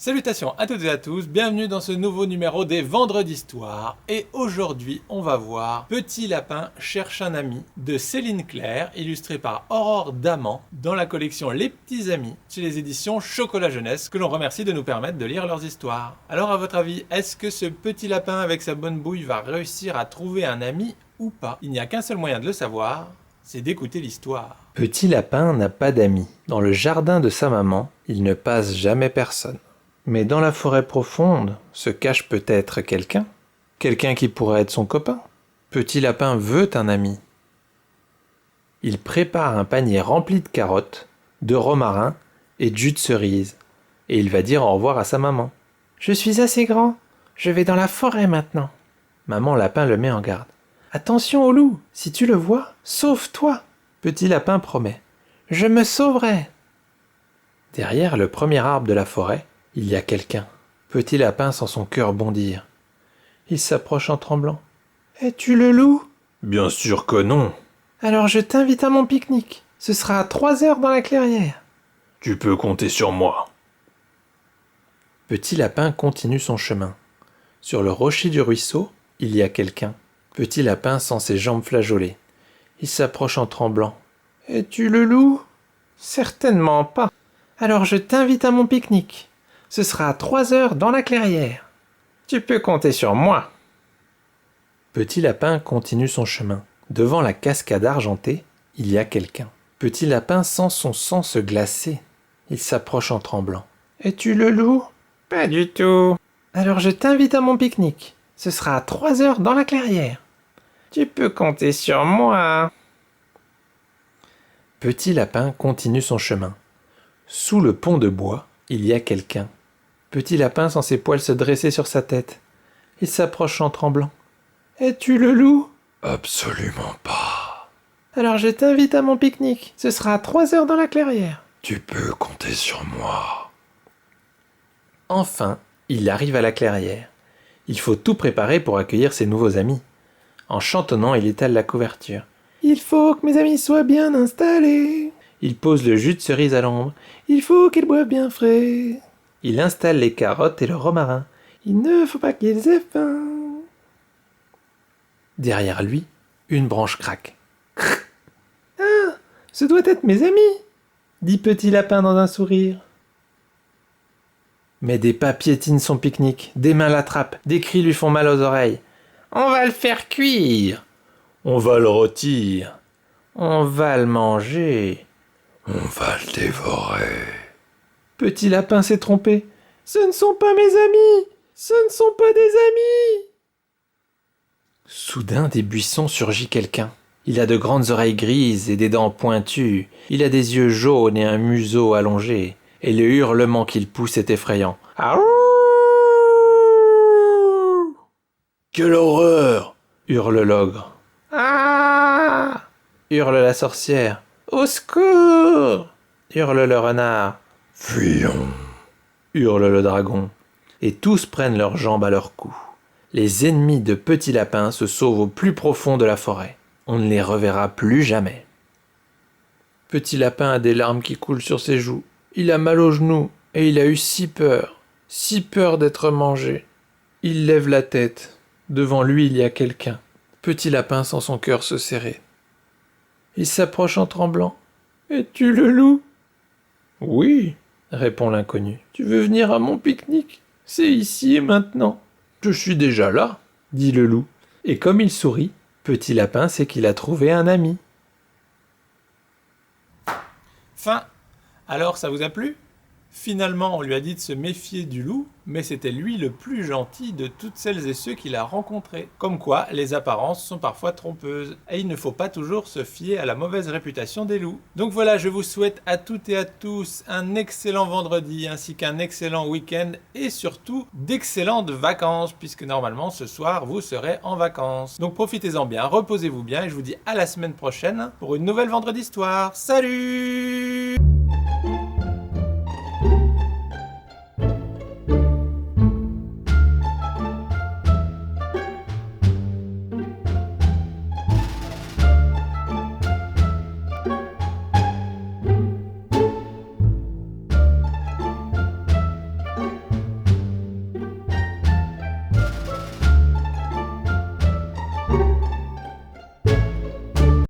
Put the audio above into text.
Salutations à toutes et à tous, bienvenue dans ce nouveau numéro des Vendredis d'Histoire. Et aujourd'hui, on va voir Petit Lapin cherche un ami de Céline Claire, illustré par Aurore Daman, dans la collection Les Petits Amis, chez les éditions Chocolat Jeunesse, que l'on remercie de nous permettre de lire leurs histoires. Alors à votre avis, est-ce que ce petit lapin avec sa bonne bouille va réussir à trouver un ami ou pas? Il n'y a qu'un seul moyen de le savoir, c'est d'écouter l'histoire. Petit Lapin n'a pas d'amis. Dans le jardin de sa maman, il ne passe jamais personne. Mais dans la forêt profonde se cache peut-être quelqu'un. Quelqu'un qui pourrait être son copain. Petit Lapin veut un ami. Il prépare un panier rempli de carottes, de romarin et de jus de cerise. Et il va dire au revoir à sa maman. « Je suis assez grand, je vais dans la forêt maintenant. » Maman Lapin le met en garde. « Attention au loup, si tu le vois, sauve-toi !» Petit Lapin promet. « Je me sauverai !» Derrière le premier arbre de la forêt, il y a quelqu'un. Petit Lapin sent son cœur bondir. Il s'approche en tremblant. « Es-tu le loup ?»« Bien sûr que non. »« Alors je t'invite à mon pique-nique. Ce sera à 3 heures dans la clairière. »« Tu peux compter sur moi. » Petit Lapin continue son chemin. Sur le rocher du ruisseau, il y a quelqu'un. Petit Lapin sent ses jambes flageoler. Il s'approche en tremblant. « Es-tu le loup ?»« Certainement pas. Alors je t'invite à mon pique-nique. Ce sera à 3 heures dans la clairière. Tu peux compter sur moi. » Petit Lapin continue son chemin. Devant la cascade argentée, il y a quelqu'un. Petit Lapin sent son sang se glacer. Il s'approche en tremblant. « Es-tu le loup ?»« Pas du tout. »« Alors je t'invite à mon pique-nique. Ce sera à 3 heures dans la clairière. Tu peux compter sur moi. » Petit Lapin continue son chemin. Sous le pont de bois, il y a quelqu'un. Petit Lapin sent ses poils se dresser sur sa tête. Il s'approche en tremblant. « Es-tu le loup ?»« Absolument pas. »« Alors je t'invite à mon pique-nique. Ce sera à 3 heures dans la clairière. Tu peux compter sur moi. » Enfin, il arrive à la clairière. Il faut tout préparer pour accueillir ses nouveaux amis. En chantonnant, il étale la couverture. « Il faut que mes amis soient bien installés. » Il pose le jus de cerise à l'ombre. « Il faut qu'ils boivent bien frais. » Il installe les carottes et le romarin. Il ne faut pas qu'ils aient faim. Derrière lui, une branche craque. « Ah, ce doit être mes amis !» dit Petit Lapin dans un sourire. Mais des pas piétinent son pique-nique, des mains l'attrapent, des cris lui font mal aux oreilles. « On va le faire cuire !»« On va le rôtir !»« On va le manger !»« On va le dévorer !» Petit Lapin s'est trompé. « Ce ne sont pas mes amis! Ce ne sont pas des amis !» Soudain, des buissons surgit quelqu'un. Il a de grandes oreilles grises et des dents pointues. Il a des yeux jaunes et un museau allongé. Et le hurlement qu'il pousse est effrayant. « Aouh !»« Quelle horreur !» hurle l'ogre. « Ah !» hurle la sorcière. « Au secours !» hurle le renard. « Fuyons !» hurle le dragon. Et tous prennent leurs jambes à leur cou. Les ennemis de Petit Lapin se sauvent au plus profond de la forêt. On ne les reverra plus jamais. Petit Lapin a des larmes qui coulent sur ses joues. Il a mal aux genoux et il a eu si peur d'être mangé. Il lève la tête. Devant lui, il y a quelqu'un. Petit Lapin sent son cœur se serrer. Il s'approche en tremblant. « Es-tu le loup ?»« Oui, » répond l'inconnu. « Tu veux venir à mon pique-nique ? C'est ici et maintenant. »« Je suis déjà là, » dit le loup. Et comme il sourit, Petit Lapin sait qu'il a trouvé un ami. Fin. Alors, ça vous a plu ? Finalement, on lui a dit de se méfier du loup, mais c'était lui le plus gentil de toutes celles et ceux qu'il a rencontrés. Comme quoi, les apparences sont parfois trompeuses, et il ne faut pas toujours se fier à la mauvaise réputation des loups. Donc voilà, je vous souhaite à toutes et à tous un excellent vendredi, ainsi qu'un excellent week-end, et surtout d'excellentes vacances, puisque normalement ce soir vous serez en vacances. Donc profitez-en bien, reposez-vous bien, et je vous dis à la semaine prochaine pour une nouvelle Vendredi Histoire. Salut!